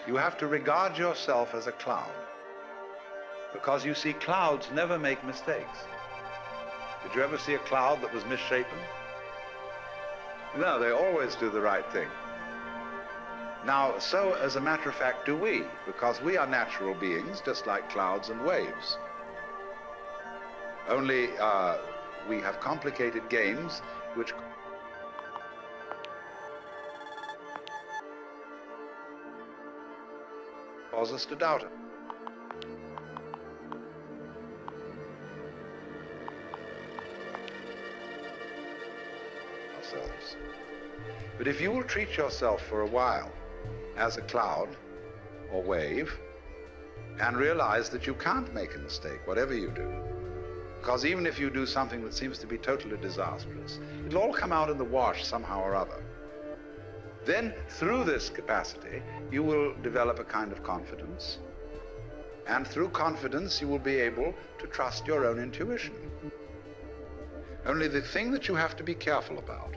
You have to regard yourself as a cloud. Because you see, clouds never make mistakes. Did you ever see a cloud that was misshapen? No, they always do the right thing. Now, so as a matter of fact do we, because we are natural beings just like clouds and waves. Only we have complicated games which cause us to doubt it. Ourselves. But if you will treat yourself for a while as a cloud or wave and realize that you can't make a mistake, whatever you do, because even if you do something that seems to be totally disastrous, it'll all come out in the wash somehow or other. Then, through this capacity, you will develop a kind of confidence, and through confidence you will be able to trust your own intuition. Only the thing that you have to be careful about,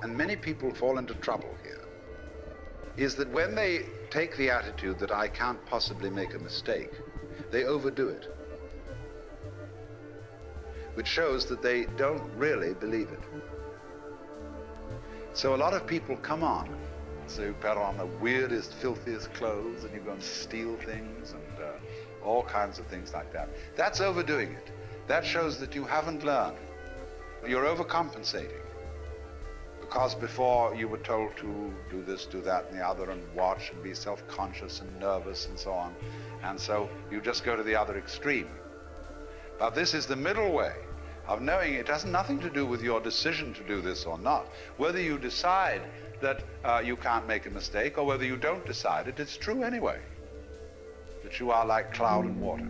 and many people fall into trouble here, is that when they take the attitude that I can't possibly make a mistake, they overdo it, which shows that they don't really believe it. So a lot of people come on, so you put on the weirdest, filthiest clothes, and you go and steal things, and all kinds of things like that. That's overdoing it. That shows that you haven't learned. You're overcompensating. Because before you were told to do this, do that, and the other, and watch, and be self-conscious and nervous, and so on. And so you just go to the other extreme. But this is the middle way of knowing it has nothing to do with your decision to do this or not. Whether you decide that you can't make a mistake, or whether you don't decide it, it's true anyway, that you are like cloud and water.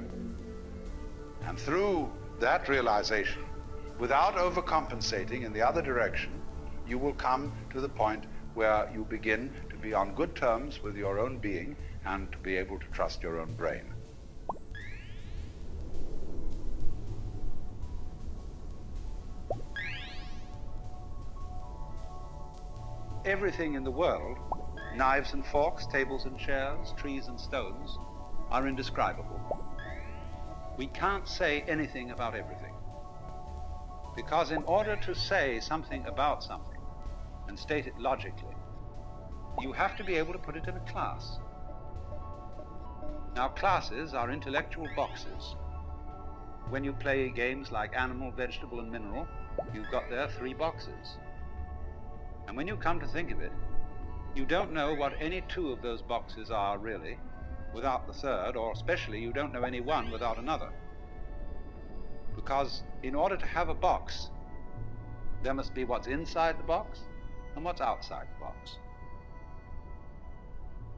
And through that realization, without overcompensating in the other direction, you will come to the point where you begin to be on good terms with your own being and to be able to trust your own brain. Everything in the world, knives and forks, tables and chairs, trees and stones, are indescribable. We can't say anything about everything. Because in order to say something about something and state it logically, you have to be able to put it in a class. Now, classes are intellectual boxes. When you play games like animal, vegetable, and mineral, you've got there 3 boxes. And when you come to think of it, you don't know what any 2 of those boxes are really without the third, or especially you don't know any one without another. Because in order to have a box, there must be what's inside the box and what's outside the box.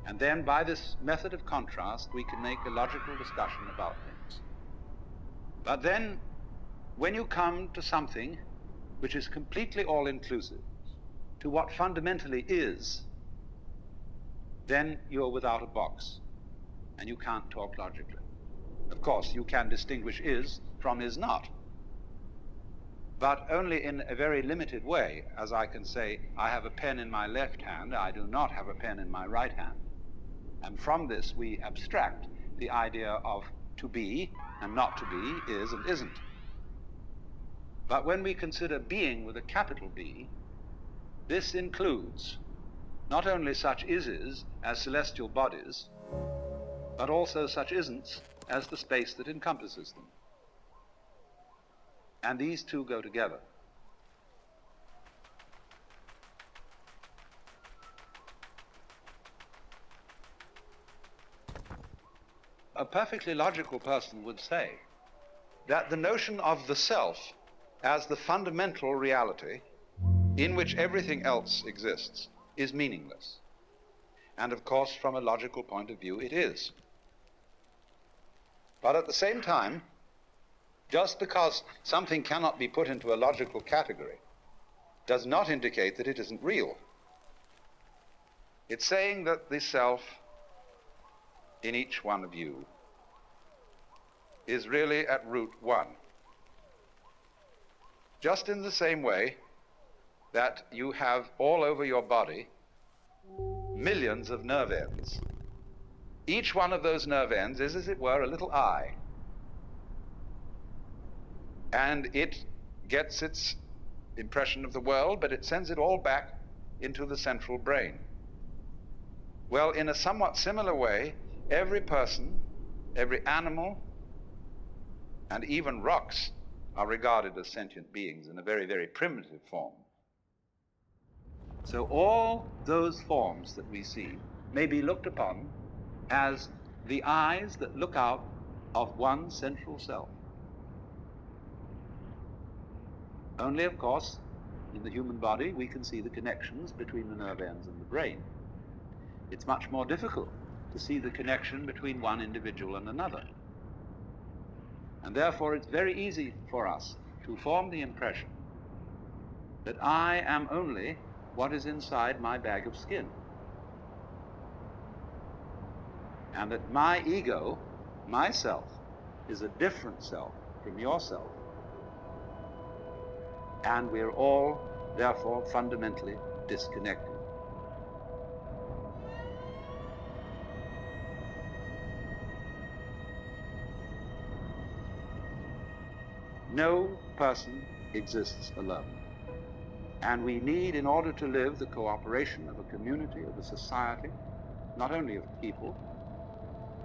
And then by this method of contrast, we can make a logical discussion about things. But then, when you come to something which is completely all-inclusive, to what fundamentally is, then you're without a box, and you can't talk logically. Of course, you can distinguish is from is not, but only in a very limited way, as I can say, I have a pen in my left hand, I do not have a pen in my right hand. And from this we abstract the idea of to be and not to be, is and isn't. But when we consider being with a capital B, this includes not only such ises as celestial bodies, but also such isn'ts as the space that encompasses them. And these 2 go together. A perfectly logical person would say that the notion of the self as the fundamental reality in which everything else exists is meaningless. And of course, from a logical point of view, it is. But at the same time, just because something cannot be put into a logical category does not indicate that it isn't real. It's saying that the self in each one of you is really at root one. Just in the same way that you have all over your body millions of nerve ends. Each one of those nerve ends is, as it were, a little eye. And it gets its impression of the world, but it sends it all back into the central brain. Well, in a somewhat similar way, every person, every animal, and even rocks are regarded as sentient beings in a very, very primitive form. So all those forms that we see may be looked upon as the eyes that look out of one central self. Only, of course, in the human body we can see the connections between the nerve ends and the brain. It's much more difficult to see the connection between one individual and another. And therefore it's very easy for us to form the impression that I am only what is inside my bag of skin. And that my ego, myself, is a different self from yourself. And we're all, therefore, fundamentally disconnected. No person exists alone. And we need, in order to live, the cooperation of a community, of a society, not only of people,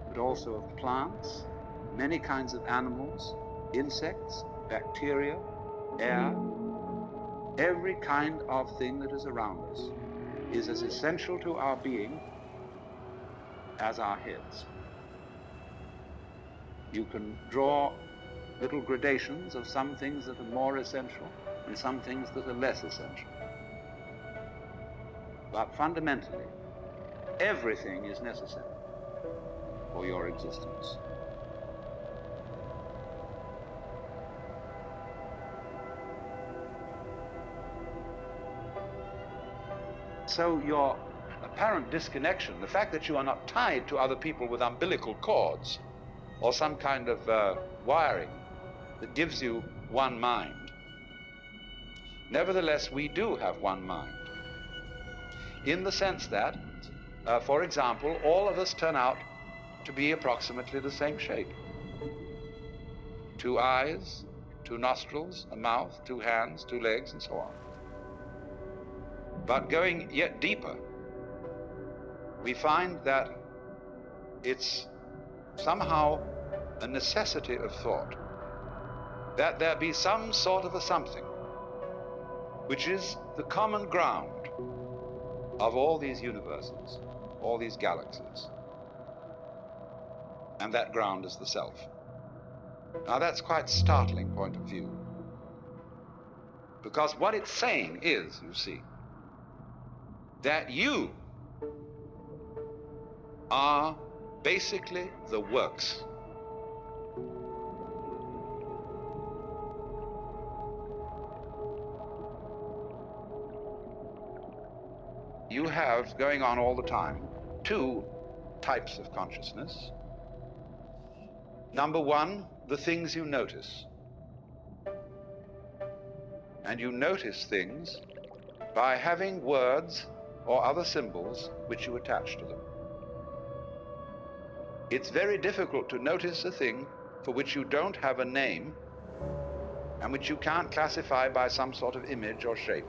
but also of plants, many kinds of animals, insects, bacteria, air. Every kind of thing that is around us is as essential to our being as our heads. You can draw little gradations of some things that are more essential and some things that are less essential. But fundamentally, everything is necessary for your existence. So your apparent disconnection, the fact that you are not tied to other people with umbilical cords or some kind of wiring that gives you one mind. Nevertheless, we do have one mind, in the sense that, for example, all of us turn out to be approximately the same shape. 2 eyes, 2 nostrils, a mouth, 2 hands, 2 legs, and so on. But going yet deeper, we find that it's somehow a necessity of thought that there be some sort of a something which is the common ground of all these universes, all these galaxies. And that ground is the self. Now that's quite a startling point of view, because what it's saying is, you see, that you are basically the works. You have, going on all the time, 2 types of consciousness. Number 1, the things you notice. And you notice things by having words or other symbols which you attach to them. It's very difficult to notice a thing for which you don't have a name and which you can't classify by some sort of image or shape.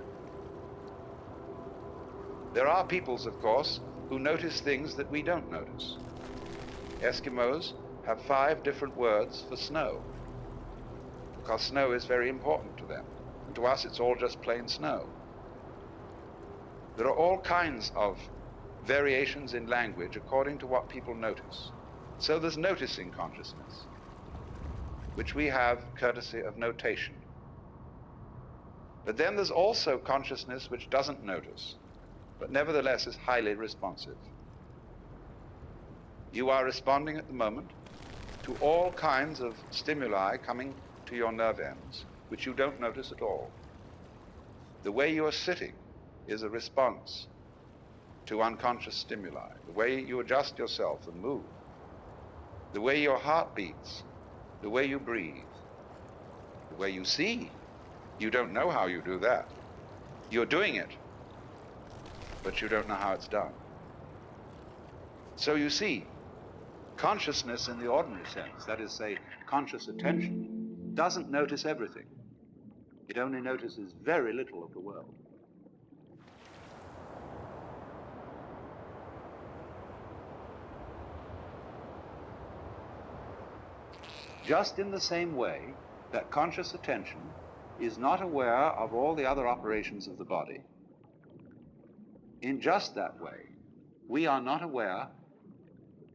There are peoples, of course, who notice things that we don't notice. Eskimos have 5 different words for snow, because snow is very important to them. And to us, it's all just plain snow. There are all kinds of variations in language according to what people notice. So there's noticing consciousness, which we have courtesy of notation. But then there's also consciousness which doesn't notice, but nevertheless is highly responsive. You are responding at the moment to all kinds of stimuli coming to your nerve ends, which you don't notice at all. The way you are sitting is a response to unconscious stimuli. The way you adjust yourself and move, the way your heart beats, the way you breathe, the way you see. You don't know how you do that. You're doing it, but you don't know how it's done. So you see, consciousness in the ordinary sense, that is, say, conscious attention, doesn't notice everything. It only notices very little of the world. Just in the same way that conscious attention is not aware of all the other operations of the body, in just that way, we are not aware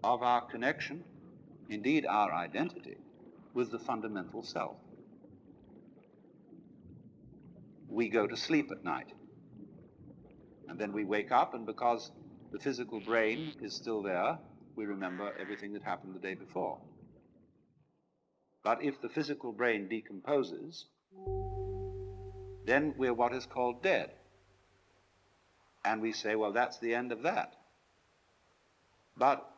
of our connection, indeed our identity, with the fundamental self. We go to sleep at night, and then we wake up, and because the physical brain is still there, we remember everything that happened the day before. But if the physical brain decomposes, then we're what is called dead. And we say, well, that's the end of that. But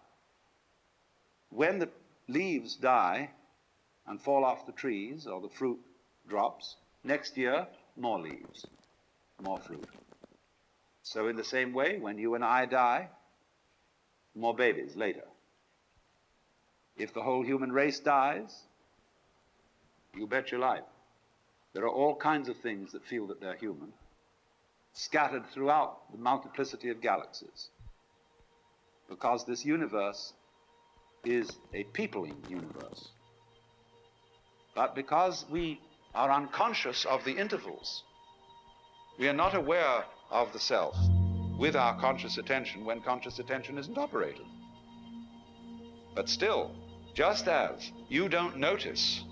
when the leaves die and fall off the trees, or the fruit drops, next year, more leaves, more fruit. So in the same way, when you and I die, more babies later. If the whole human race dies, you bet your life. There are all kinds of things that feel that they're human, scattered throughout the multiplicity of galaxies, because this universe is a peopling universe. But because we are unconscious of the intervals, we are not aware of the self with our conscious attention when conscious attention isn't operated. But still, just as you don't notice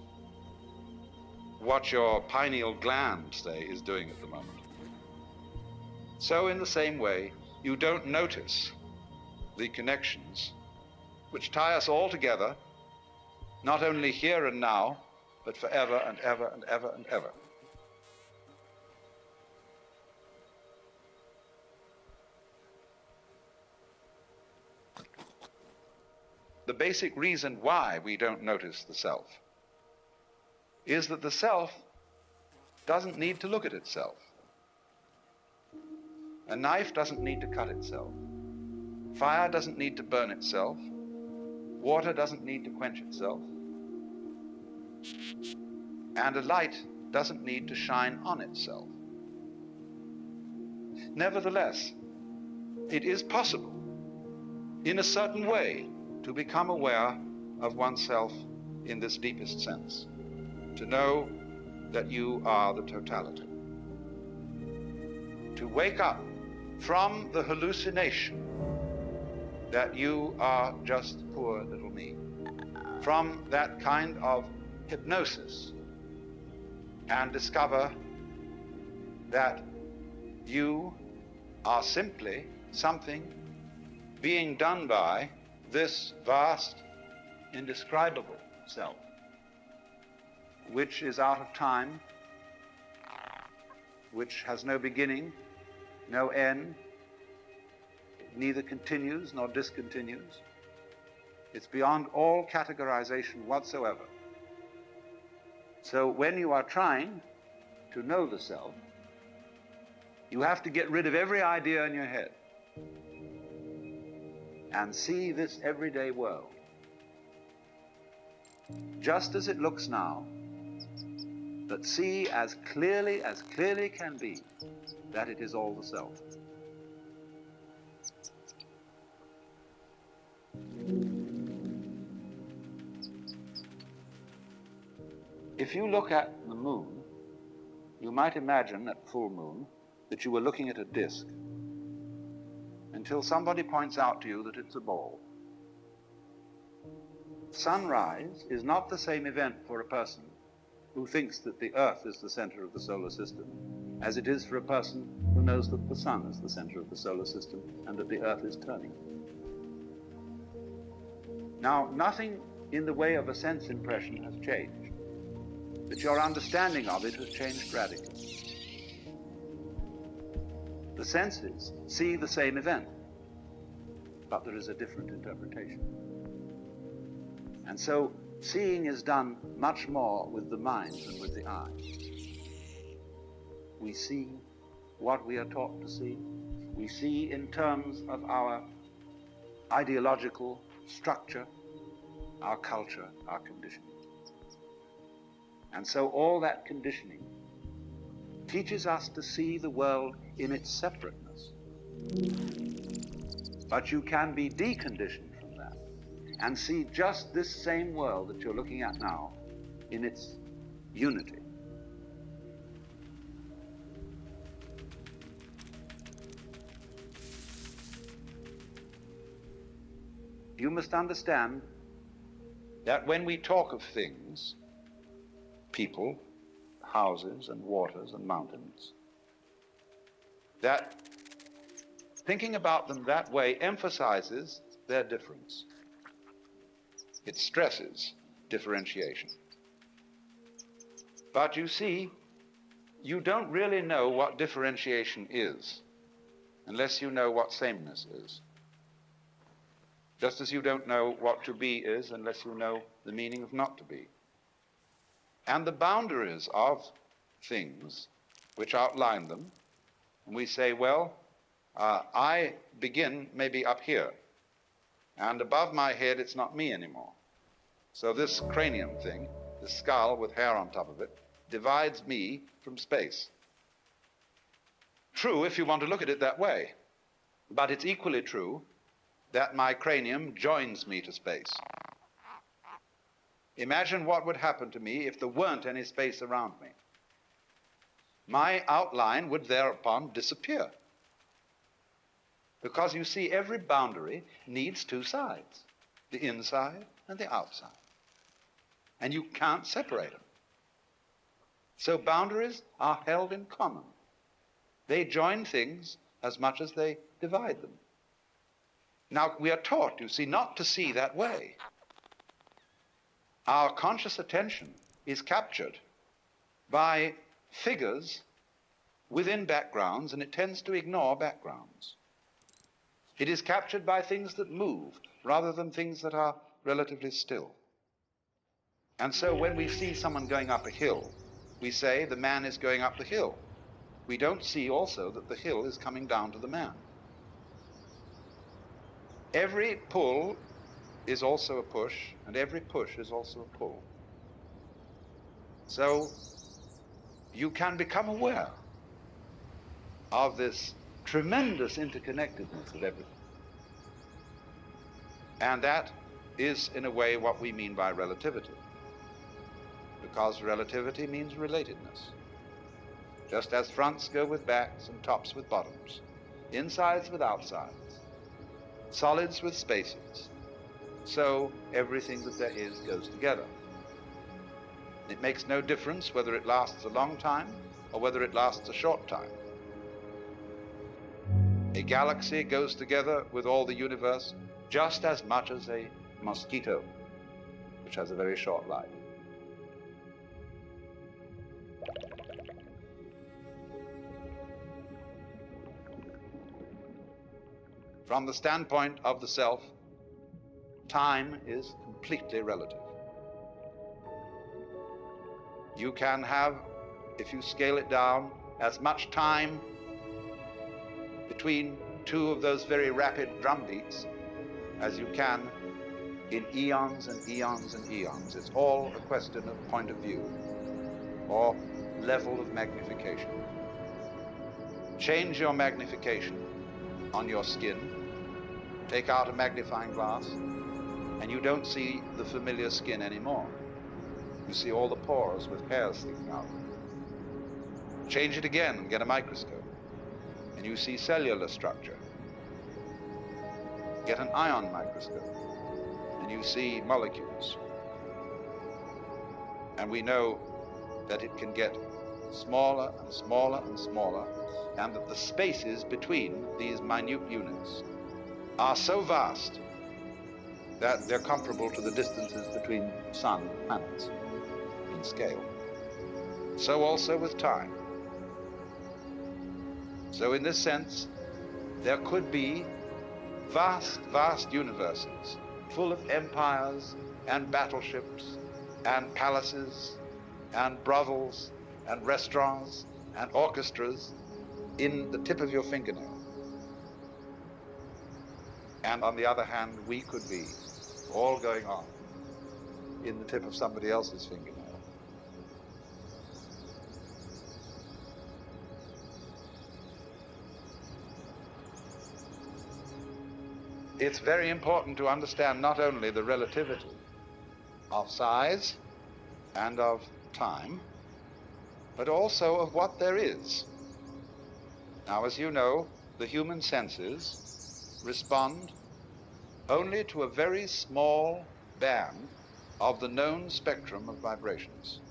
what your pineal gland, say, is doing at the moment, so in the same way, you don't notice the connections which tie us all together, not only here and now, but forever and ever and ever and ever. The basic reason why we don't notice the self is that the self doesn't need to look at itself. A knife doesn't need to cut itself. Fire doesn't need to burn itself. Water doesn't need to quench itself. And a light doesn't need to shine on itself. Nevertheless, it is possible, in a certain way, to become aware of oneself in this deepest sense, to know that you are the totality, to wake up from the hallucination that you are just poor little me, from that kind of hypnosis, and discover that you are simply something being done by this vast, indescribable self, which is out of time, which has no beginning, no end, it neither continues nor discontinues. It's beyond all categorization whatsoever. So when you are trying to know the self, you have to get rid of every idea in your head and see this everyday world just as it looks now, but see as clearly can be that it is all the self. If you look at the moon, you might imagine at full moon that you were looking at a disk, until somebody points out to you that it's a ball. Sunrise is not the same event for a person who thinks that the Earth is the center of the solar system as it is for a person who knows that the sun is the center of the solar system and that the Earth is turning. Now, nothing in the way of a sense impression has changed, but your understanding of it has changed radically. The senses see the same event, but there is a different interpretation. And so seeing is done much more with the mind than with the eye. We see what we are taught to see. We see in terms of our ideological structure, our culture, our conditioning. And so all that conditioning teaches us to see the world in its separateness. But you can be deconditioned from that and see just this same world that you're looking at now in its unity. You must understand that when we talk of things, people, houses and waters and mountains, that thinking about them that way emphasizes their difference. It stresses differentiation. But you see, you don't really know what differentiation is unless you know what sameness is. Just as you don't know what to be is unless you know the meaning of not to be. And the boundaries of things which outline them, and we say, well, I begin maybe up here, and above my head it's not me anymore. So this cranium thing, this skull with hair on top of it, divides me from space. True if you want to look at it that way, but it's equally true that my cranium joins me to space. Imagine what would happen to me if there weren't any space around me. My outline would thereupon disappear. Because you see, every boundary needs two sides, the inside and the outside. And you can't separate them. So boundaries are held in common. They join things as much as they divide them. Now, we are taught, you see, not to see that way. Our conscious attention is captured by figures within backgrounds, and it tends to ignore backgrounds. It is captured by things that move rather than things that are relatively still. And so when we see someone going up a hill, we say the man is going up the hill. We don't see also that the hill is coming down to the man. Every pull is also a push, and every push is also a pull. So you can become aware of this tremendous interconnectedness of everything. And that is, in a way, what we mean by relativity. Because relativity means relatedness. Just as fronts go with backs and tops with bottoms, insides with outsides, solids with spaces, so everything that there is goes together. It makes no difference whether it lasts a long time or whether it lasts a short time. A galaxy goes together with all the universe just as much as a mosquito, which has a very short life. From the standpoint of the self, time is completely relative. You can have, if you scale it down, as much time between two of those very rapid drum beats as you can in eons and eons and eons. It's all a question of point of view or level of magnification. Change your magnification on your skin. Take out a magnifying glass, and you don't see the familiar skin anymore. You see all the pores with hairs sticking out. Change it again and get a microscope, and you see cellular structure. Get an ion microscope, and you see molecules. And we know that it can get smaller and smaller and smaller, and that the spaces between these minute units are so vast that they're comparable to the distances between sun and planets in scale. So also with time. So in this sense, there could be vast, vast universes full of empires and battleships and palaces and brothels and restaurants and orchestras in the tip of your fingernail. And on the other hand, we could be all going on in the tip of somebody else's fingernail. It's very important to understand not only the relativity of size and of time, but also of what there is. Now, as you know, the human senses respond only to a very small band of the known spectrum of vibrations.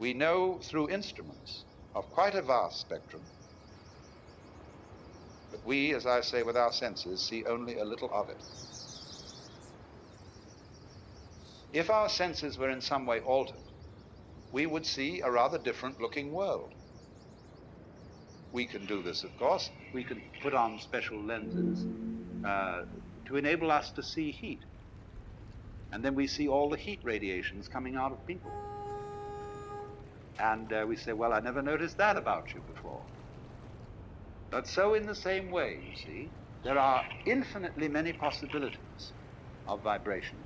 We know through instruments of quite a vast spectrum, but we, as I say, with our senses, see only a little of it. If our senses were in some way altered, we would see a rather different looking world. We can do this, of course. We can put on special lenses to enable us to see heat. And then we see all the heat radiations coming out of people. And we say, well, I never noticed that about you before. But so in the same way, you see, there are infinitely many possibilities of vibration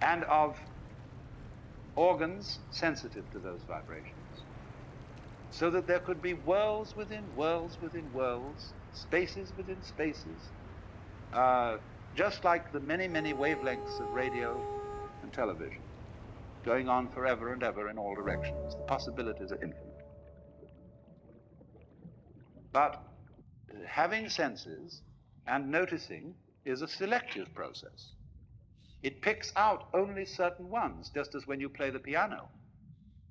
and of organs sensitive to those vibrations, so that there could be worlds within worlds within worlds, spaces within spaces, just like the many, many wavelengths of radio and television, going on forever and ever in all directions. The possibilities are infinite. But having senses and noticing is a selective process. It picks out only certain ones, just as when you play the piano.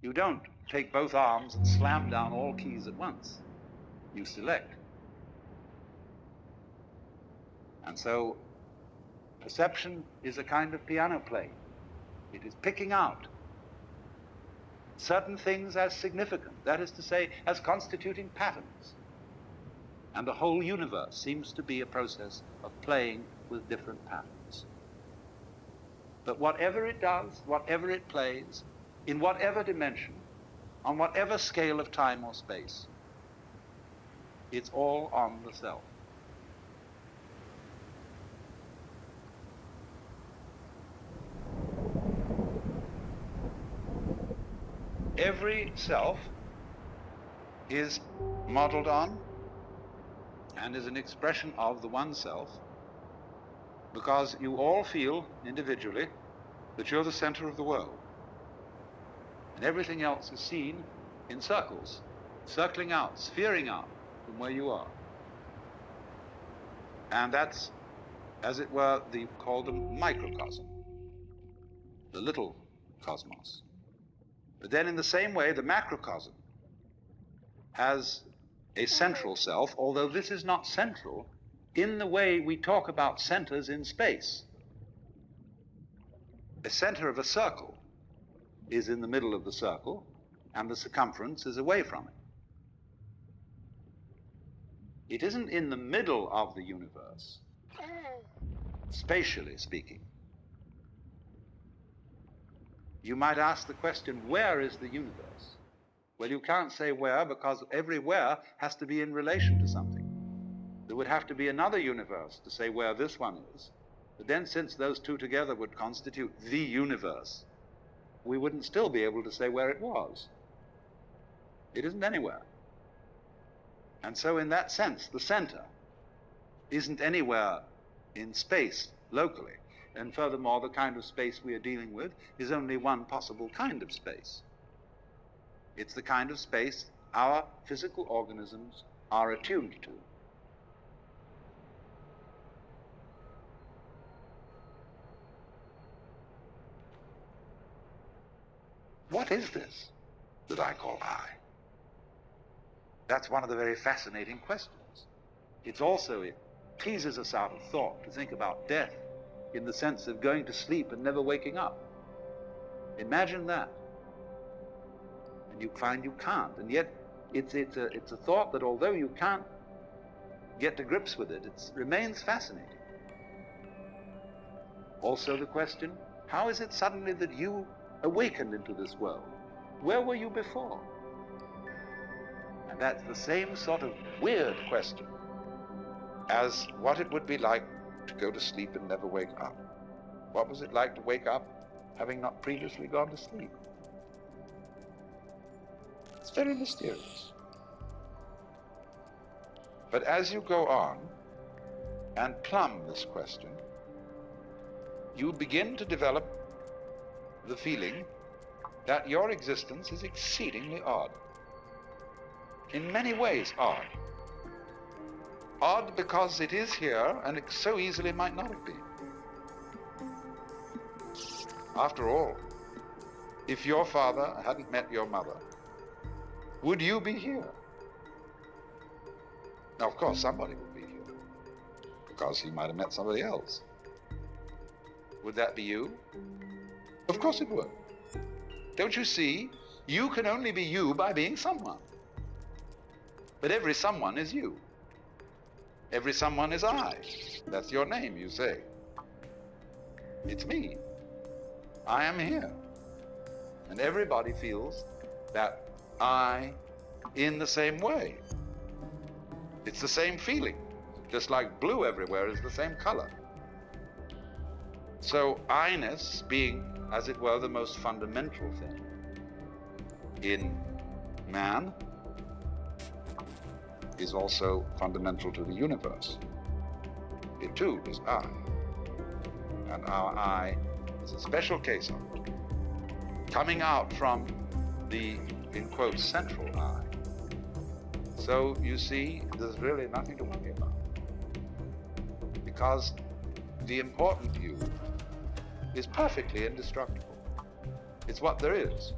You don't take both arms and slam down all keys at once. You select. And so perception is a kind of piano playing. It is picking out certain things as significant, that is to say, as constituting patterns. And the whole universe seems to be a process of playing with different patterns. But whatever it does, whatever it plays, in whatever dimension, on whatever scale of time or space, it's all on the self. Every self is modeled on and is an expression of the one self, because you all feel individually that you're the center of the world. And everything else is seen in circles, circling out, sphering out from where you are. And that's, as it were, the called a microcosm, the little cosmos. But then in the same way, the macrocosm has a central self, although this is not central in the way we talk about centers in space. The center of a circle is in the middle of the circle, and the circumference is away from it. It isn't in the middle of the universe, spatially speaking. You might ask the question, where is the universe? Well, you can't say where, because every where has to be in relation to something. There would have to be another universe to say where this one is. But then, since those two together would constitute the universe, we wouldn't still be able to say where it was. It isn't anywhere. And so in that sense, the center isn't anywhere in space locally. And furthermore, the kind of space we are dealing with is only one possible kind of space. It's the kind of space our physical organisms are attuned to. What is this that I call I? That's one of the very fascinating questions. It teases us out of thought to think about death in the sense of going to sleep and never waking up. Imagine that. And you find you can't. And yet it's a thought that although you can't get to grips with it, it remains fascinating. Also the question, how is it suddenly that you awakened into this world? Where were you before? And that's the same sort of weird question as what it would be like to go to sleep and never wake up. What was it like to wake up having not previously gone to sleep? It's very mysterious. But as you go on and plumb this question, you begin to develop the feeling that your existence is exceedingly odd. In many ways odd. Odd because it is here and it so easily might not have been. After all, if your father hadn't met your mother, would you be here? Now, of course, somebody would be here, because he might have met somebody else. Would that be you? Of course it would. Don't you see? You can only be you by being someone. But every someone is you. Every someone is I. That's your name, you say. It's me. I am here. And everybody feels that I in the same way. It's the same feeling. Just like blue everywhere is the same color. So I-ness being, as it were, the most fundamental thing in man is also fundamental to the universe. It too is I. And our I is a special case of it, coming out from the, in quotes, central I. So you see, there's really nothing to worry about, because the important you is perfectly indestructible. It's what there is.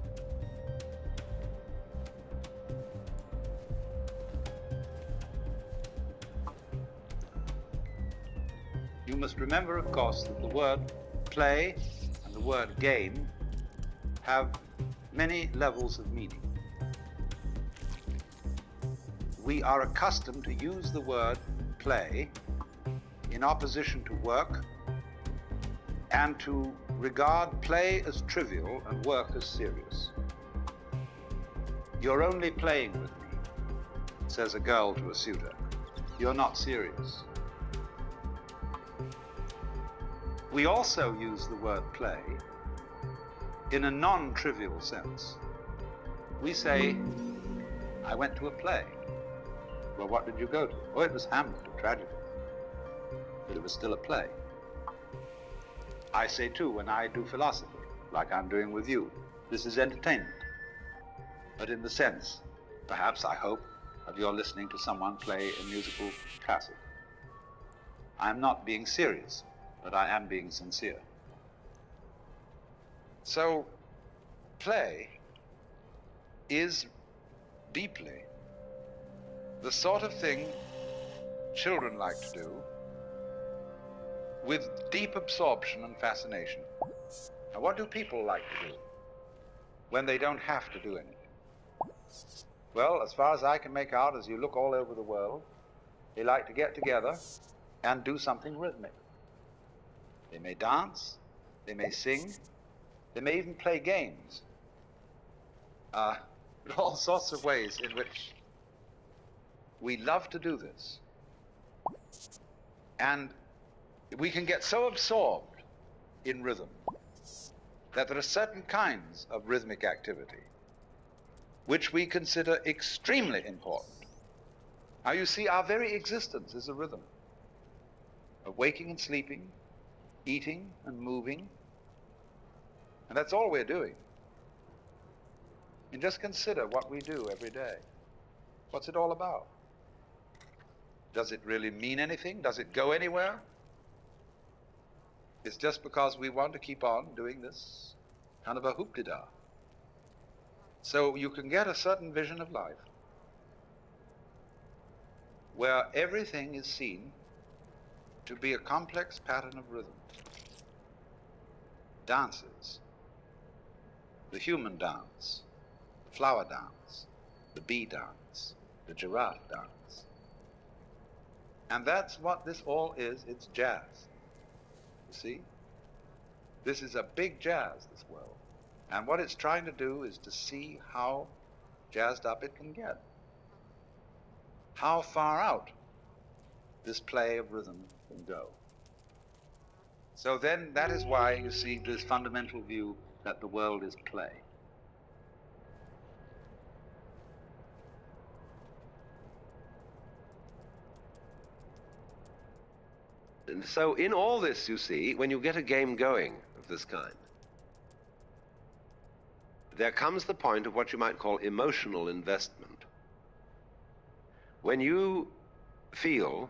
You must remember, of course, that the word play and the word game have many levels of meaning. We are accustomed to use the word play in opposition to work, and to regard play as trivial and work as serious. You're only playing with me, says a girl to a suitor. You're not serious. We also use the word play in a non-trivial sense. We say, I went to a play. Well, what did you go to? Oh, it was Hamlet, a tragedy. But it was still a play. I say too, when I do philosophy, like I'm doing with you, this is entertainment. But in the sense, perhaps I hope, of your listening to someone play a musical classic. I'm not being serious, but I am being sincere. So, play is deeply the sort of thing children like to do with deep absorption and fascination. Now, what do people like to do when they don't have to do anything? Well, as far as I can make out, as you look all over the world, they like to get together and do something rhythmic. They may dance, they may sing, they may even play games. All sorts of ways in which we love to do this. And we can get so absorbed in rhythm that there are certain kinds of rhythmic activity which we consider extremely important. Now you see, our very existence is a rhythm of waking and sleeping, eating and moving, and that's all we're doing. And just consider what we do every day. What's it all about? Does it really mean anything? Does it go anywhere? It's just because we want to keep on doing this kind of a hoop-de-da. So you can get a certain vision of life where everything is seen to be a complex pattern of rhythm. Dances, the human dance, the flower dance, the bee dance, the giraffe dance. And that's what this all is. It's jazz. You see? This is a big jazz, this world. And what it's trying to do is to see how jazzed up it can get. How far out this play of rhythm can go. So then that is why you see this fundamental view that the world is play. And so in all this, you see, when you get a game going of this kind, there comes the point of what you might call emotional investment. When you feel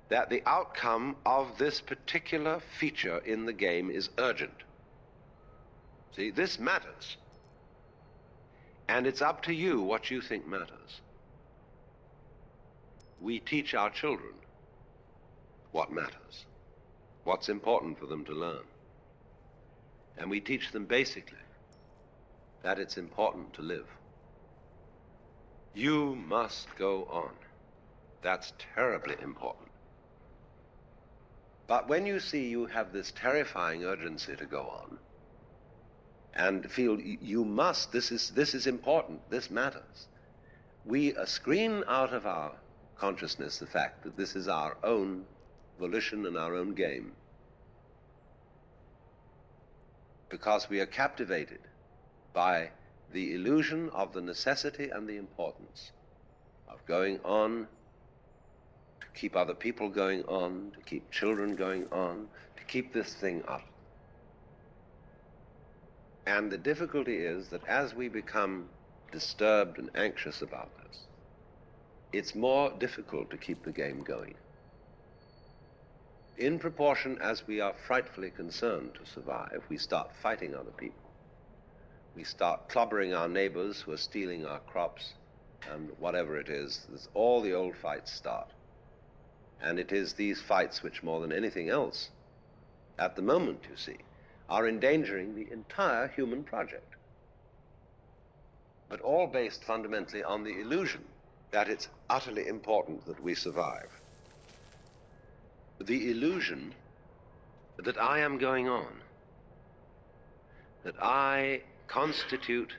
that the outcome of this particular feature in the game is urgent. See, this matters. And it's up to you what you think matters. We teach our children what matters, what's important for them to learn. And we teach them basically that it's important to live. You must go on. That's terribly important. But when you see you have this terrifying urgency to go on, and feel you must, this is important, this matters, we screen out of our consciousness the fact that this is our own volition and our own game, because we are captivated by the illusion of the necessity and the importance of going on, to keep other people going on, to keep children going on, to keep this thing up. And the difficulty is that as we become disturbed and anxious about this, it's more difficult to keep the game going. In proportion as we are frightfully concerned to survive, we start fighting other people. We start clobbering our neighbors who are stealing our crops, and whatever it is, all the old fights start. And it is these fights which, more than anything else, at the moment, you see, are endangering the entire human project. But all based fundamentally on the illusion that it's utterly important that we survive. The illusion that I am going on, that I constitute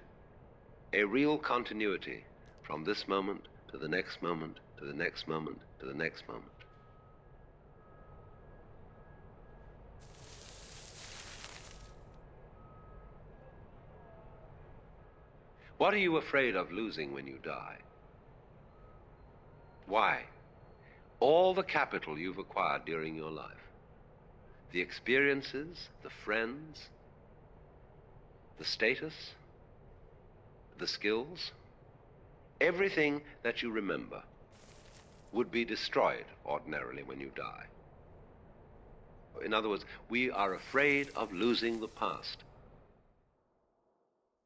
a real continuity from this moment to the next moment, to the next moment, to the next moment. What are you afraid of losing when you die? Why? All the capital you've acquired during your life, the experiences, the friends, the status, the skills, everything that you remember would be destroyed ordinarily when you die. In other words, we are afraid of losing the past.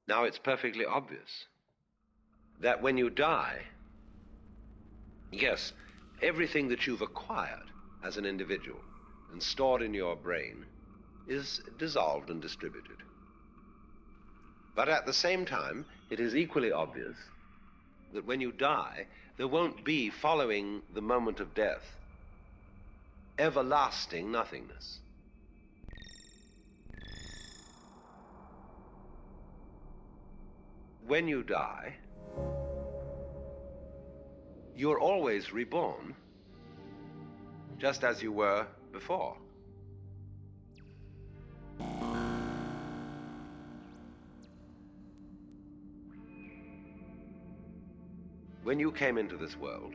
Now, it's perfectly obvious that when you die, yes, everything that you've acquired as an individual and stored in your brain is dissolved and distributed. But at the same time, it is equally obvious that when you die, there won't be, following the moment of death, everlasting nothingness. When you die, you're always reborn, just as you were before. When you came into this world,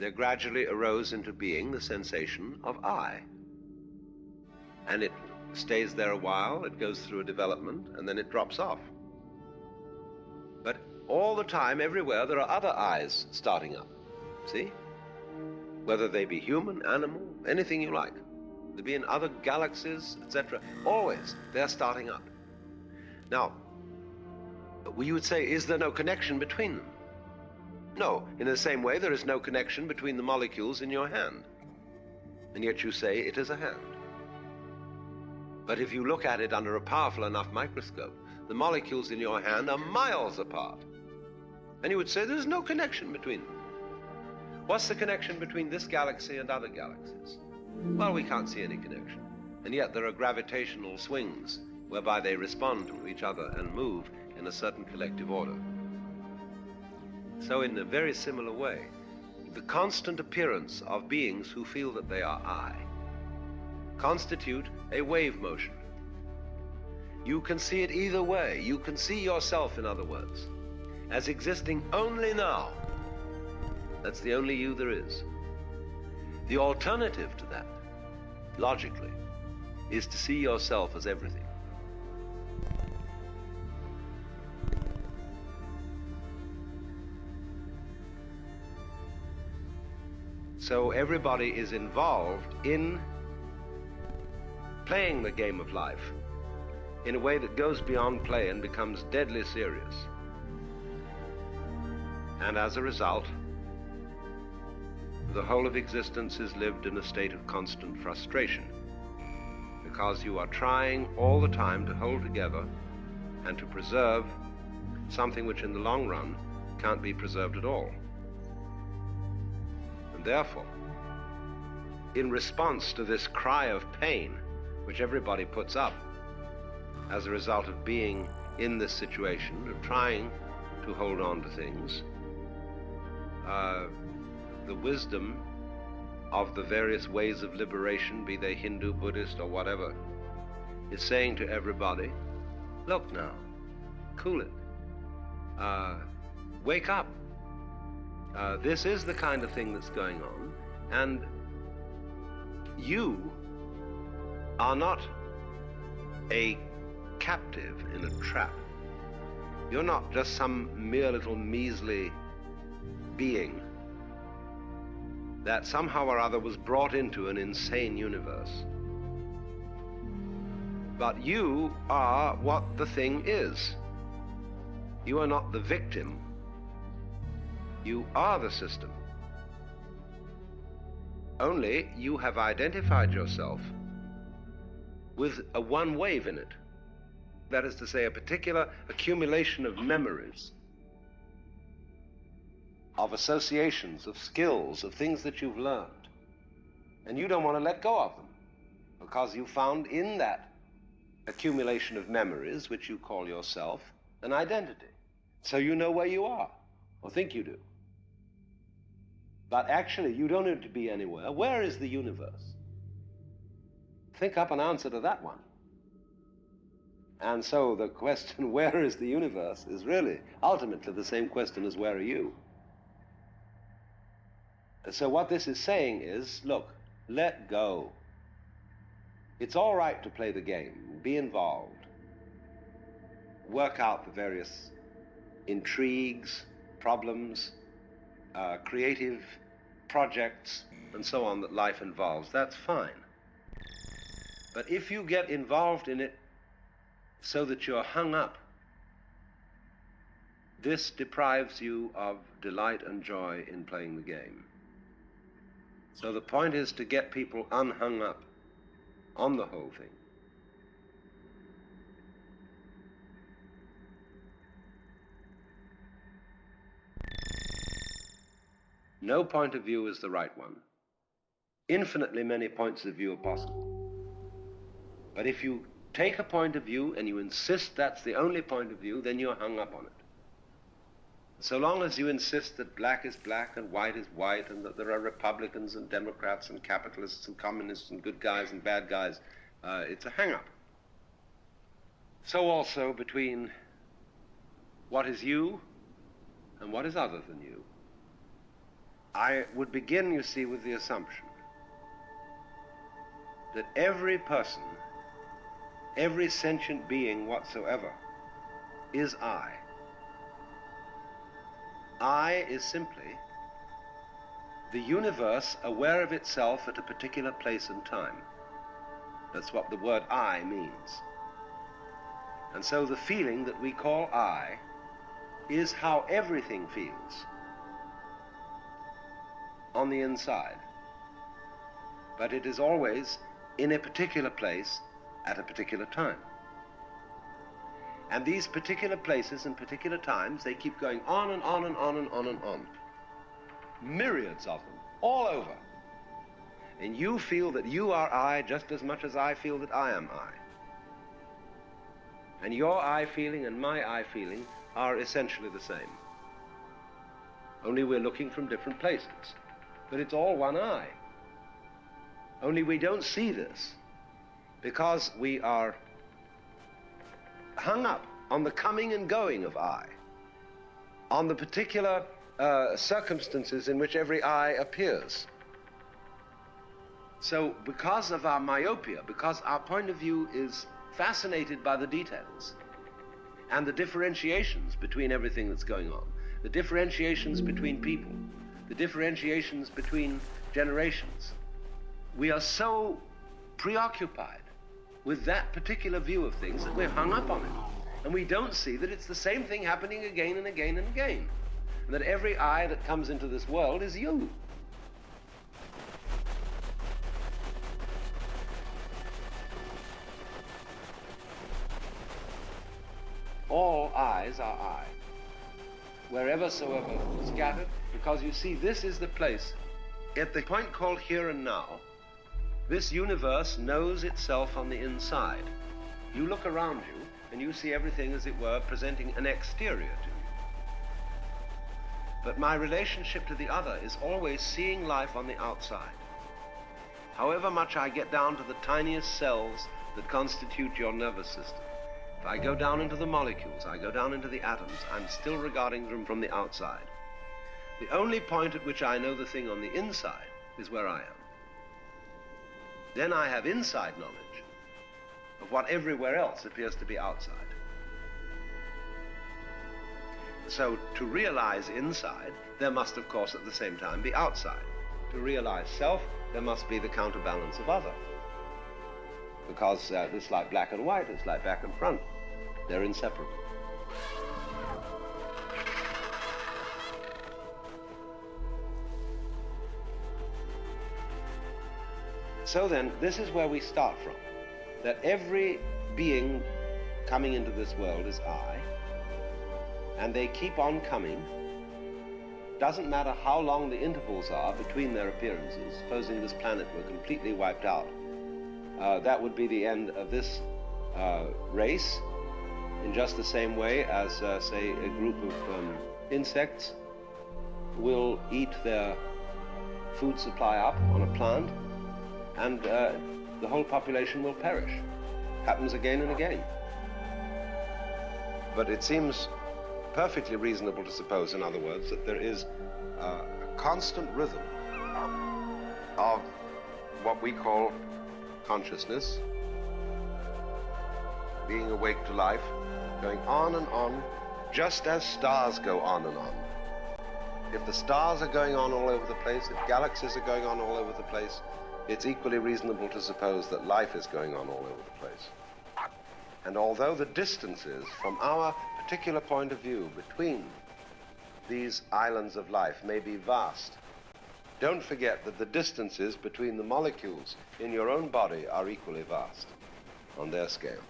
there gradually arose into being the sensation of I. And it stays there a while, it goes through a development, and then it drops off. But all the time, everywhere, there are other I's starting up. See? Whether they be human, animal, anything you like. They be in other galaxies, etc. Always, they're starting up. Now, you would say, is there no connection between them? No, in the same way there is no connection between the molecules in your hand. And yet you say it is a hand. But if you look at it under a powerful enough microscope, the molecules in your hand are miles apart. And you would say there's no connection between them. What's the connection between this galaxy and other galaxies? Well, we can't see any connection. And yet there are gravitational swings whereby they respond to each other and move in a certain collective order. So in a very similar way, the constant appearance of beings who feel that they are I, constitute a wave motion. You can see it either way. You can see yourself, in other words, as existing only now. That's the only you there is. The alternative to that, logically, is to see yourself as everything. So everybody is involved in playing the game of life in a way that goes beyond play and becomes deadly serious. And as a result, the whole of existence is lived in a state of constant frustration, because you are trying all the time to hold together and to preserve something which in the long run can't be preserved at all. And therefore, in response to this cry of pain which everybody puts up as a result of being in this situation, of trying to hold on to things, the wisdom of the various ways of liberation, be they Hindu, Buddhist, or whatever, is saying to everybody, look now, cool it, wake up. This is the kind of thing that's going on, and you are not a captive in a trap. You're not just some mere little measly being that somehow or other was brought into an insane universe. But you are what the thing is. You are not the victim. You are the system. Only you have identified yourself with a one wave in it. That is to say, a particular accumulation of memories, of associations, of skills, of things that you've learned. And you don't want to let go of them, because you found in that accumulation of memories, which you call yourself, an identity. So you know where you are, or think you do. But actually, you don't need to be anywhere. Where is the universe? Think up an answer to that one. And so the question, where is the universe, is really ultimately the same question as where are you? So what this is saying is, look, let go. It's all right to play the game, be involved, work out the various intrigues, problems, creative projects, and so on that life involves. That's fine. But if you get involved in it so that you're hung up, this deprives you of delight and joy in playing the game. So the point is to get people unhung up on the whole thing. No point of view is the right one. Infinitely many points of view are possible. But if you take a point of view and you insist that's the only point of view, then you're hung up on it. So long as you insist that black is black and white is white, and that there are Republicans and Democrats and capitalists and communists and good guys and bad guys, it's a hang-up. So also between what is you and what is other than you. I would begin, you see, with the assumption that every person, every sentient being whatsoever, is I. I is simply the universe aware of itself at a particular place and time. That's what the word I means. And so the feeling that we call I is how everything feels on the inside. But it is always in a particular place at a particular time. And these particular places and particular times, they keep going on and on and on and on and on. Myriads of them, all over. And you feel that you are I just as much as I feel that I am I. And your I feeling and my I feeling are essentially the same. Only we're looking from different places. but it's all one eye. Only we don't see this because we are hung up on the coming and going of I, on the particular circumstances in which every I appears. So because of our myopia, because our point of view is fascinated by the details and the differentiations between everything that's going on, the differentiations between people, the differentiations between generations, we are so preoccupied with that particular view of things that we're hung up on it. And we don't see that it's the same thing happening again and again and again. And that every I that comes into this world is you. All eyes are I, wherever soever scattered, because you see, this is the place, at the point called here and now, this universe knows itself on the inside. You look around you, and you see everything, as it were, presenting an exterior to you. But my relationship to the other is always seeing life on the outside. However much I get down to the tiniest cells that constitute your nervous system, if I go down into the molecules, I go down into the atoms, I'm still regarding them from the outside. The only point at which I know the thing on the inside is where I am. Then I have inside knowledge of what everywhere else appears to be outside. So to realize inside, there must, of course, at the same time be outside. To realize self, there must be the counterbalance of other. Because it's like black and white, it's like back and front. They're inseparable. So then, this is where we start from. That every being coming into this world is I, and they keep on coming. Doesn't matter how long the intervals are between their appearances. Supposing this planet were completely wiped out, that would be the end of this race, in just the same way as, say, a group of insects will eat their food supply up on a plant, and the whole population will perish. Happens again and again. But it seems perfectly reasonable to suppose, in other words, that there is a constant rhythm of what we call consciousness, being awake to life, going on and on, just as stars go on and on. If the stars are going on all over the place, if galaxies are going on all over the place, it's equally reasonable to suppose that life is going on all over the place. And although the distances from our particular point of view between these islands of life may be vast, don't forget that the distances between the molecules in your own body are equally vast on their scale.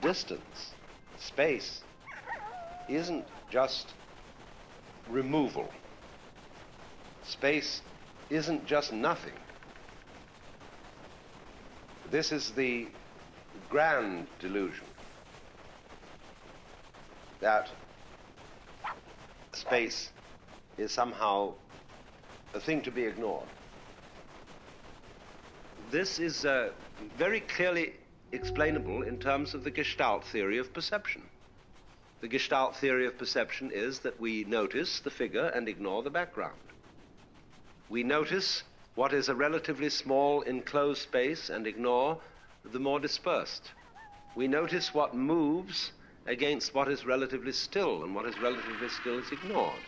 Distance, space, isn't just removal. Space isn't just nothing. This is the grand delusion that space is somehow a thing to be ignored. This is very clearly explainable in terms of the Gestalt theory of perception. The Gestalt theory of perception is that we notice the figure and ignore the background. We notice what is a relatively small enclosed space and ignore the more dispersed. We notice what moves against what is relatively still, and what is relatively still is ignored.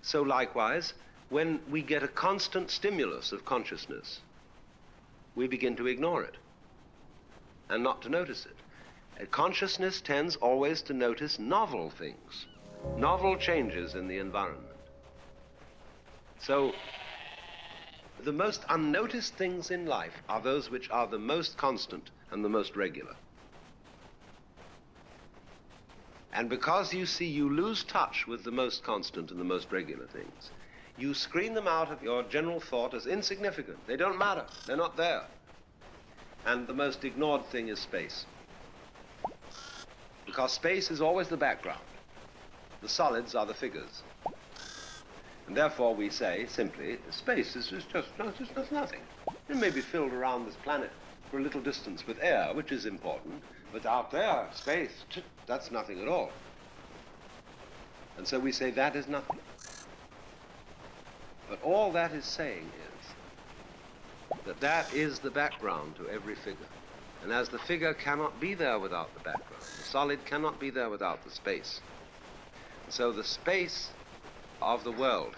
So likewise, when we get a constant stimulus of consciousness, we begin to ignore it and not to notice it. Consciousness tends always to notice novel things, novel changes in the environment. So the most unnoticed things in life are those which are the most constant and the most regular. And because you see you lose touch with the most constant and the most regular things, you screen them out of your general thought as insignificant. They don't matter. They're not there. And the most ignored thing is space. because space is always the background. The solids are the figures. And therefore we say, simply, space is just nothing. It may be filled around this planet for a little distance with air, which is important, but out there, space, that's nothing at all. And so we say that is nothing. But all that is saying is that that is the background to every figure. And as the figure cannot be there without the background, the solid cannot be there without the space. So the space of the world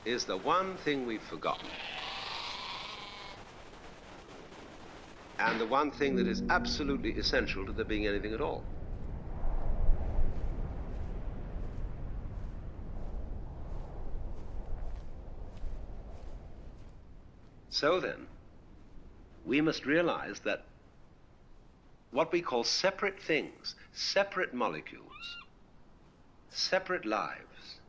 is the one thing we've forgotten. And the one thing that is absolutely essential to there being anything at all. So then, we must realize that what we call separate things, separate molecules, separate lives,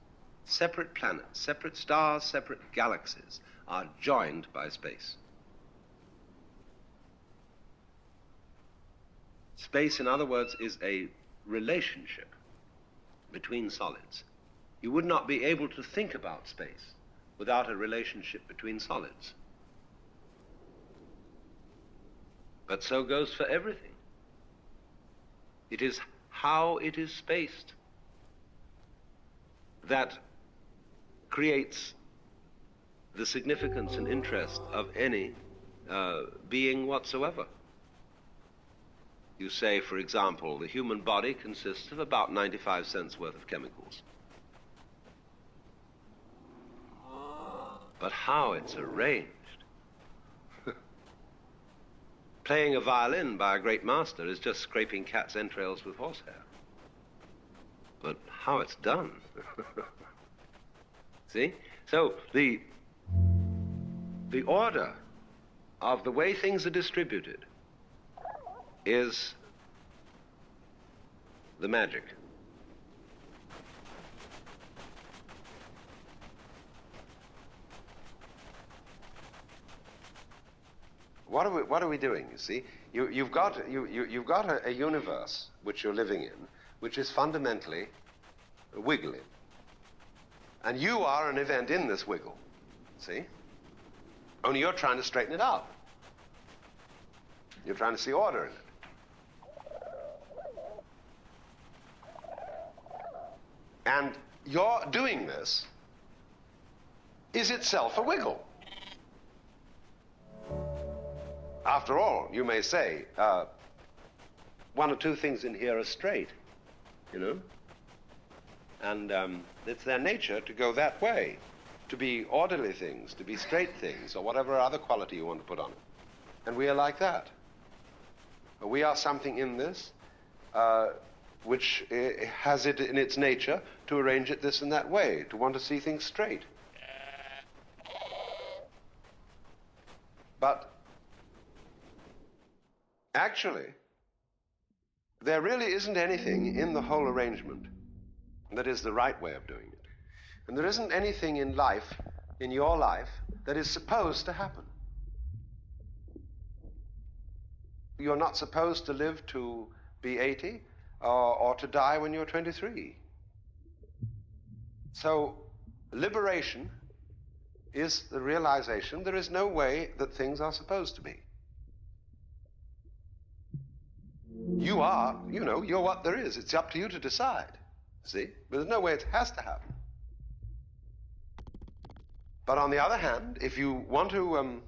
separate planets, separate stars, separate galaxies, are joined by space. Space, in other words, is a relationship between solids. You would not be able to think about space without a relationship between solids. But so goes for everything. It is how it is spaced that creates the significance and interest of any being whatsoever. You say, for example, the human body consists of about 95 cents worth of chemicals. But how it's arranged. Playing a violin by a great master is just scraping cat's entrails with horsehair. But how it's done. See? So the order of the way things are distributed is the magic. What are we doing, you see? You've got a universe which you're living in, which is fundamentally wiggly. And you are an event in this wiggle, see? Only you're trying to straighten it out. You're trying to see order in it. And your doing this is itself a wiggle. After all, you may say, one or two things in here are straight, you know? And it's their nature to go that way, to be orderly things, to be straight things, or whatever other quality you want to put on it. And we are like that. We are something in this which has it in its nature to arrange it this and that way, to want to see things straight. But actually, there really isn't anything in the whole arrangement that is the right way of doing it. And there isn't anything in life, in your life, that is supposed to happen. You're not supposed to live to be 80 or to die when you're 23. So liberation is the realization there is no way that things are supposed to be. You are, you know, you're what there is. It's up to you to decide, see? But there's no way it has to happen. But on the other hand, if you want to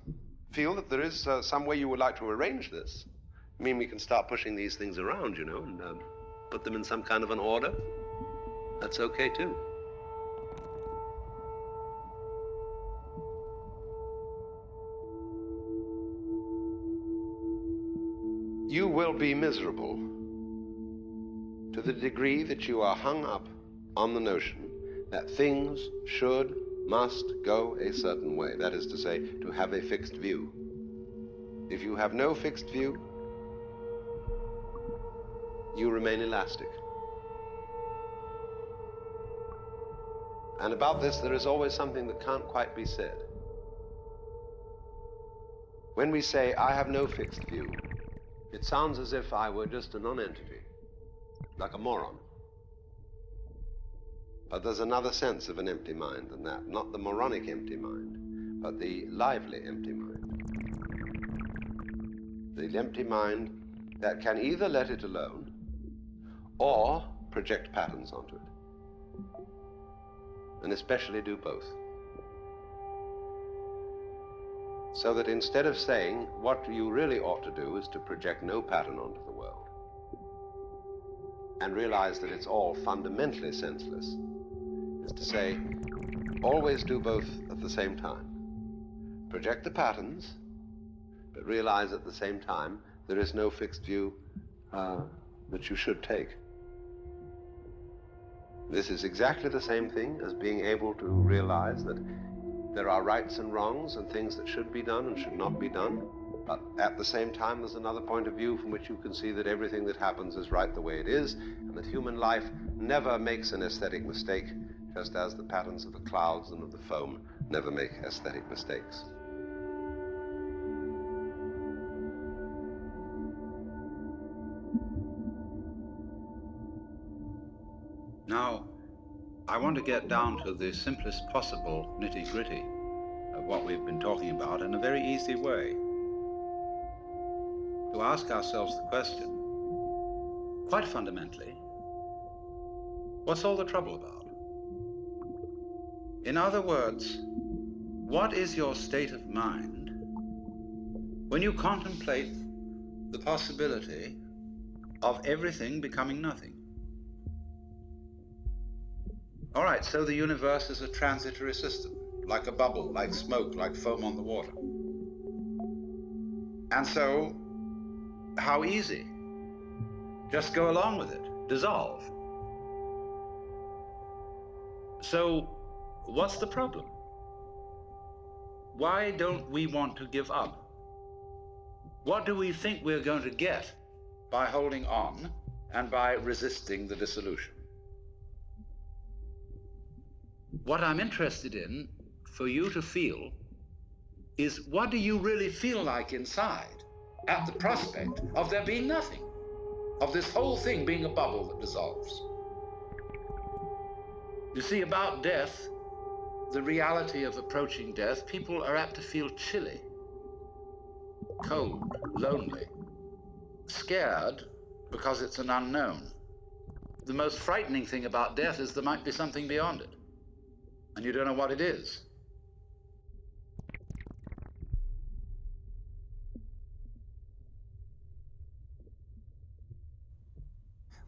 feel that there is some way you would like to arrange this, I mean, we can start pushing these things around, you know, and put them in some kind of an order. That's okay, too. You will be miserable to the degree that you are hung up on the notion that things should, must go a certain way. That is to say, to have a fixed view. If you have no fixed view, you remain elastic. And about this, there is always something that can't quite be said. When we say, I have no fixed view, It sounds as if I were just a non-entity, like a moron. But there's another sense of an empty mind than that. Not the moronic empty mind, but the lively empty mind. The empty mind that can either let it alone or project patterns onto it. And especially do both. So that instead of saying what you really ought to do is to project no pattern onto the world and realize that it's all fundamentally senseless, is to say, always do both at the same time. Project the patterns, but realize at the same time there is no fixed view that you should take. This is exactly the same thing as being able to realize that there are rights and wrongs and things that should be done and should not be done, but at the same time there's another point of view from which you can see that everything that happens is right the way it is, and that human life never makes an aesthetic mistake, just as the patterns of the clouds and of the foam never make aesthetic mistakes. Now, I want to get down to the simplest possible nitty-gritty of what we've been talking about in a very easy way. To ask ourselves the question, quite fundamentally, what's all the trouble about? In other words, what is your state of mind when you contemplate the possibility of everything becoming nothing? All right, so the universe is a transitory system, like a bubble, like smoke, like foam on the water. And so, how easy? Just go along with it, dissolve. So, what's the problem? Why don't we want to give up? What do we think we're going to get by holding on and by resisting the dissolution? What I'm interested in for you to feel is, what do you really feel like inside at the prospect of there being nothing, of this whole thing being a bubble that dissolves? You see, about death, the reality of approaching death, people are apt to feel chilly, cold, lonely, scared because it's an unknown. The most frightening thing about death is there might be something beyond it, and you don't know what it is.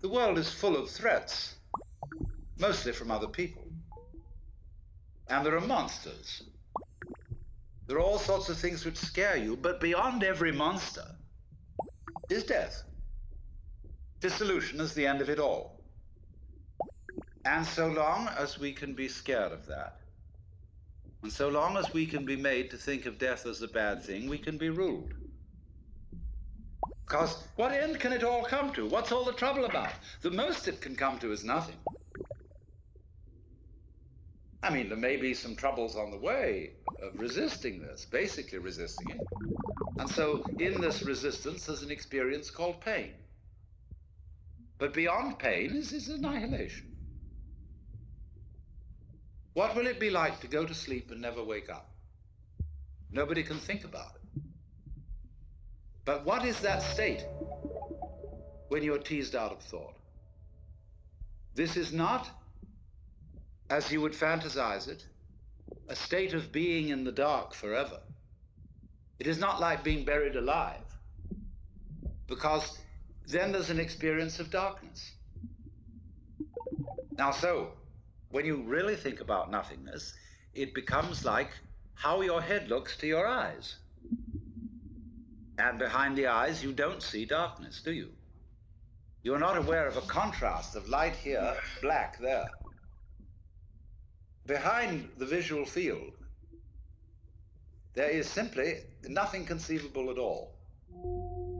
The world is full of threats, mostly from other people. And there are monsters. There are all sorts of things which scare you, but beyond every monster is death. Dissolution is the end of it all. And so long as we can be scared of that, and so long as we can be made to think of death as a bad thing, we can be ruled. Because what end can it all come to? What's all the trouble about? The most it can come to is nothing. I mean, there may be some troubles on the way of resisting this, basically resisting it. And so in this resistance, there's an experience called pain. But beyond pain is annihilation. What will it be like to go to sleep and never wake up? Nobody can think about it. But what is that state when you're teased out of thought? This is not, as you would fantasize it, a state of being in the dark forever. It is not like being buried alive, because then there's an experience of darkness. Now, so, when you really think about nothingness, it becomes like how your head looks to your eyes. And behind the eyes, you don't see darkness, do you? You're not aware of a contrast of light here, black there. Behind the visual field, there is simply nothing conceivable at all,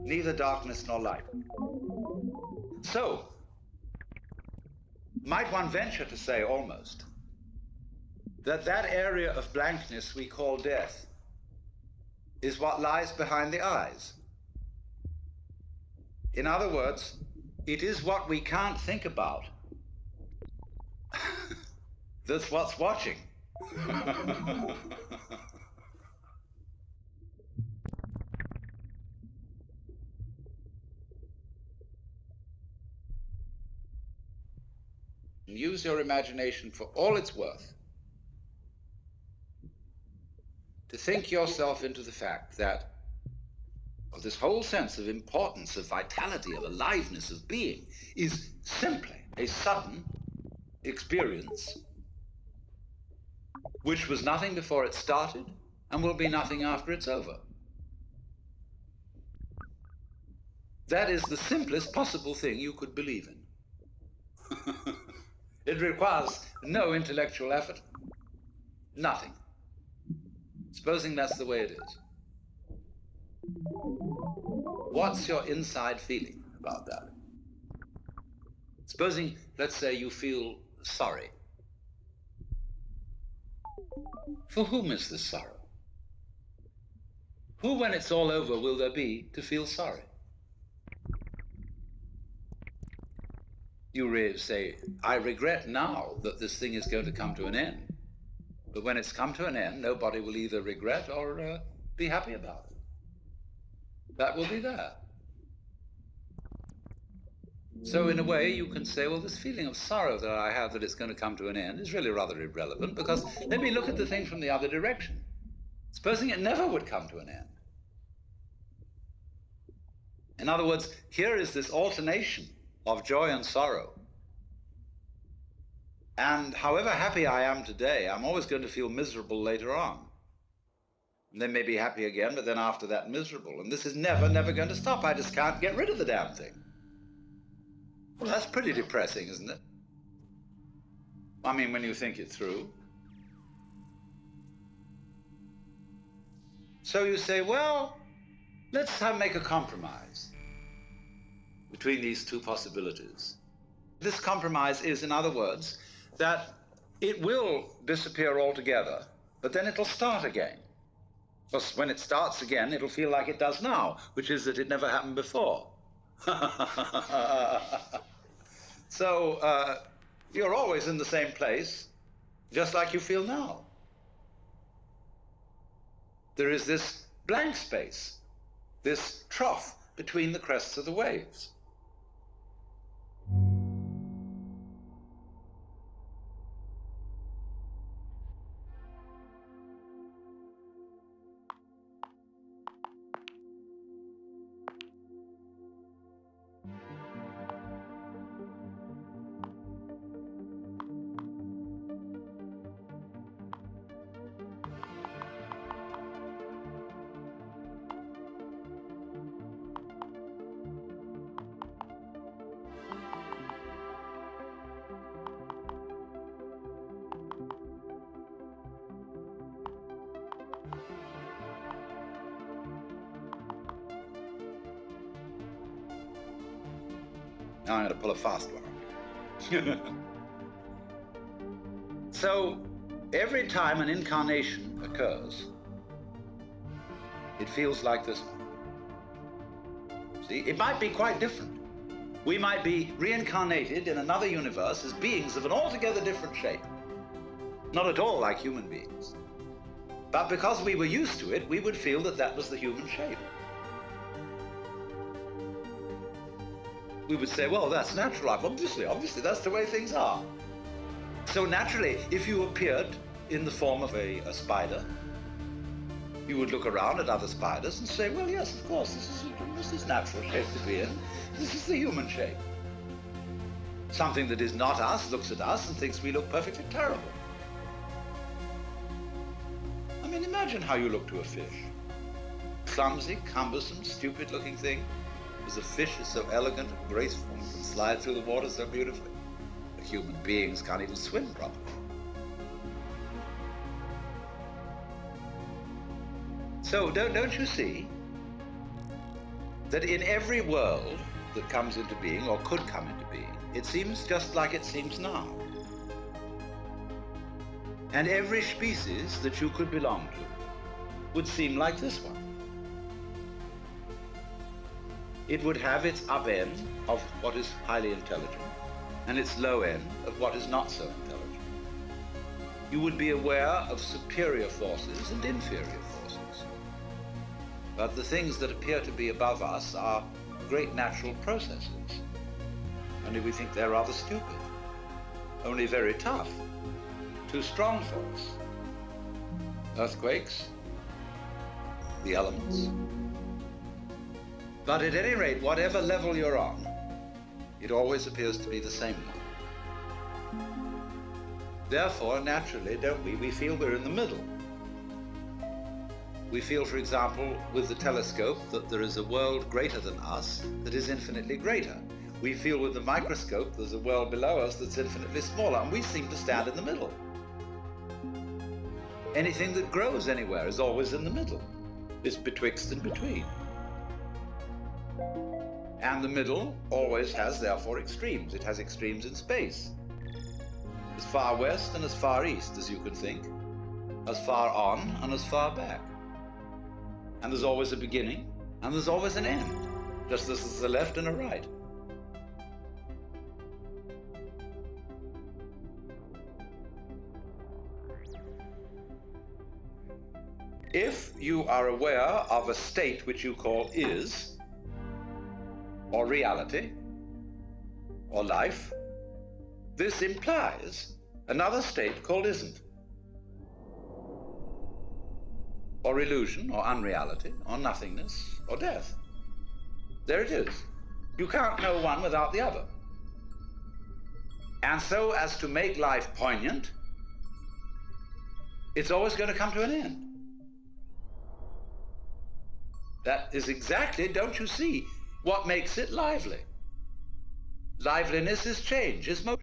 neither darkness nor light. So, might one venture to say almost that that area of blankness we call death is what lies behind the eyes? In other words, it is what we can't think about that's what's watching. Use your imagination for all it's worth to think yourself into the fact that this whole sense of importance, of vitality, of aliveness, of being is simply a sudden experience which was nothing before it started and will be nothing after it's over. That is the simplest possible thing you could believe in. It requires no intellectual effort. Nothing. Supposing that's the way it is. What's your inside feeling about that? Supposing, let's say, you feel sorry. For whom is this sorrow? Who, when it's all over, will there be to feel sorry? You say, I regret now that this thing is going to come to an end. But when it's come to an end, nobody will either regret or be happy about it. That will be there. So in a way, you can say, well, this feeling of sorrow that I have that it's going to come to an end is really rather irrelevant, because let me look at the thing from the other direction. Supposing it never would come to an end. In other words, here is this alternation of joy and sorrow. And however happy I am today, I'm always going to feel miserable later on. And then maybe happy again, but then after that miserable. And this is never going to stop. I just can't get rid of the damn thing. Well, that's pretty depressing, isn't it? I mean, when you think it through. So you say, well, let's make a compromise between these two possibilities. This compromise is, in other words, that it will disappear altogether, but then it'll start again. Because when it starts again, it'll feel like it does now, which is that it never happened before. So you're always in the same place, just like you feel now. There is this blank space, this trough between the crests of the waves. Now I'm going to pull a fast one. So, every time an incarnation occurs, it feels like this one. See, it might be quite different. We might be reincarnated in another universe as beings of an altogether different shape. Not at all like human beings. But because we were used to it, we would feel that that was the human shape. We would say, well, that's natural. Obviously, that's the way things are. So naturally, if you appeared in the form of a spider, you would look around at other spiders and say, well, yes, of course, this is natural shape to be in. This is the human shape. Something that is not us looks at us and thinks we look perfectly terrible. I mean, imagine how you look to a fish. Clumsy, cumbersome, stupid-looking thing. Because the fish is so elegant and graceful and can slide through the water so beautifully. The human beings can't even swim properly. So don't you see that in every world that comes into being, or could come into being, it seems just like it seems now. And every species that you could belong to would seem like this one. it would have its up end of what is highly intelligent and its low end of what is not so intelligent. You would be aware of superior forces and inferior forces. But the things that appear to be above us are great natural processes. Only we think they're rather stupid, only very tough, too strong for us. Earthquakes, the elements. But at any rate, whatever level you're on, it always appears to be the same one. Therefore, naturally, don't we? We feel we're in the middle. We feel, for example, with the telescope that there is a world greater than us that is infinitely greater. We feel with the microscope there's a world below us that's infinitely smaller, and we seem to stand in the middle. Anything that grows anywhere is always in the middle. It's betwixt and between. And the middle always has, therefore, extremes. It has extremes in space. As far west and as far east as you can think, as far on and as far back. And there's always a beginning, and there's always an end, just as there's a left and a right. If you are aware of a state which you call is, or reality, or life, this implies another state called isn't, or illusion, or unreality, or nothingness, or death. There it is. You can't know one without the other. And so as to make life poignant, it's always going to come to an end. That is exactly, don't you see, what makes it lively. Liveliness is change, is motion.